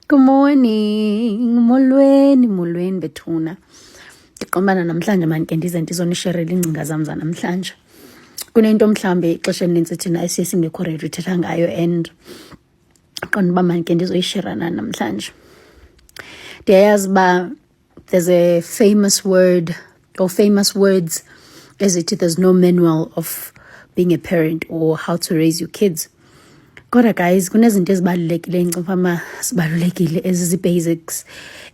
Good morning. Molweni bethuna. Ndiqombana namhlanje manje ke ndize ndizonisherela ingcinga zam zanamhlanje. Kunento mhlambe ixesha elinintsi thina esiye singekho ready uthetha ngayo and qonda uba manje ke ndizoyishera nani namhlanje. Ndiyayazi uba there's a famous word or famous words ezithi there's no manual of being a parent or how to raise your kids. Kodwa guys, kunezinto ezibalulekile engicifama sibalulekile ezi-basics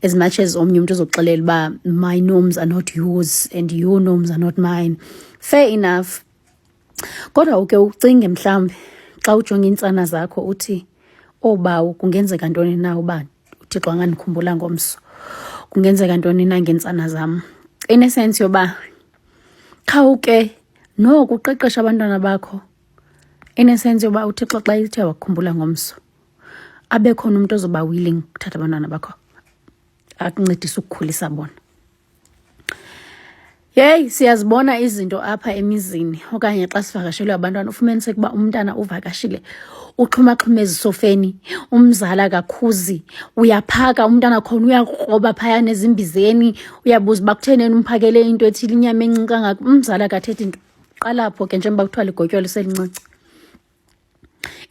as much as omnye umuntu uzokuxelela uba my norms are not yours and your norms are not mine. Fair enough. Kodwa uke ucinge mhlambe xa ujonga iintsana zakho uthi obawo kungenzeka ntoni na uba uThixo angandikhumbula ngomso. Kungenzeka ntoni na ngeentsana zam. In a sense yoba khawuke noko uqeqesha abantwana bakho. In a sense yoba uThixo xa ethe wakukhumbula ngomso abe khona umuntu ozoba willing ukuthatha abantwana bakho akuncedise ukukhulisa bona. Yey, siyazibona izinto apha emizini okanye xa sivakashelwe abantwana ufumaniseke uba umntana uvakashile uxhumaxhuma ezisofeni, umzala kakhuzi, uyaphaka umntana khona uyakroba phayana ezimbizeni, uyabuza uba kutheneni umphakele into ethile inyama encinci kangaka, umzala akathethi nto. Qalapho ke njengoba kuthiwa ligotyolo selincinci.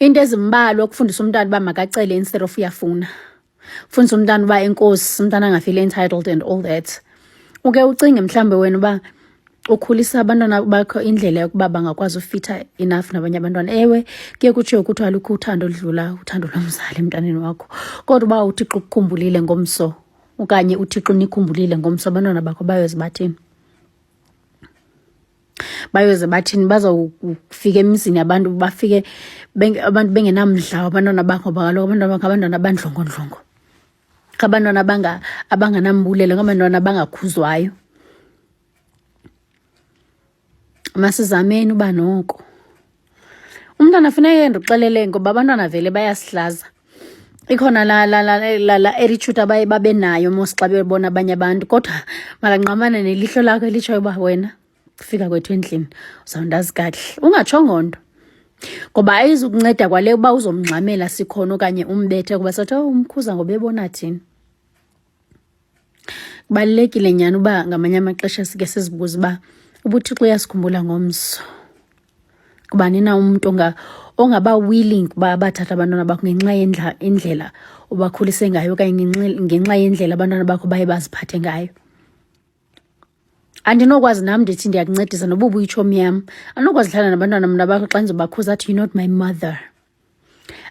Into ezimbalwa ukufundisa umntwana uba makacele instead of uyafuna. Fundisa umntwana uba enkosi, umntwana angafeel entitled and all that. Uke ucinge mhlambe wena uba ukhulisa abantwana bakho indlela yokuba bangakwazi ufitha enough nabanye abantwana. Ewe, kuye kutshiwo kuthiwa alukho uthando oludlula uthando lomzali emntaneni wakho. Kodwa uba uThixo ukukhumbulile ngomso okanye uThixo unikhumbulile ngomso abantwana bakho bayoze bathini? Bayoze bathini? Bazawufika emizini abantu bafike abantu bengenamdla abantwana bakho bakaloku abantwana bakho abantwana abandlongondlongo. Abantwana abanganambulelo, abantwana abangakhuzwayo. Masizameni uba noko. Umntwana funeke ndikuxelele ngoba abantwana vele bayasihlaza. Ikhona la attitude abaye babe nayo mos xa bebona abanye abantu, kodwa makangqamane nelihlo lakho elitshoyo uba wena kufika kwethu endlini uzawundazi kakuhle. Ungatshongo nto. Ngoba ayizukunceda kwale uba uzomngxamela sikhona okanye umbethe kuba sathi umkhuza ngoba ebona thini. Kubalulekile nyani uba ngamanye amaxesha sike sizibuze uba ubuThixo uyasikhumbula ngomso. Kubani na umuntu ongaba willing kuba abathatha abantwana bakho ngenxa indlela ubakhulise ngayo okanye ngenxa yendlela abantwana bakho baye baziphathe ngayo. Andinokwazi nam ndithi ndiyakuncedisa noba ubuyitshomi yam. Andinokwazi hlala nabantwana mna bakho xa ndizobakhuza athi you're not my mother.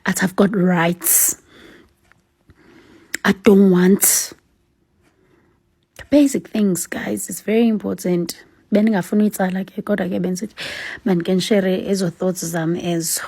Athi I've got rights. I don't want. The basic things, guys, is very important. Bendingafuni uyitsala ke kodwa ke benisithi mandike ndishere ezo thoughts zam ezo.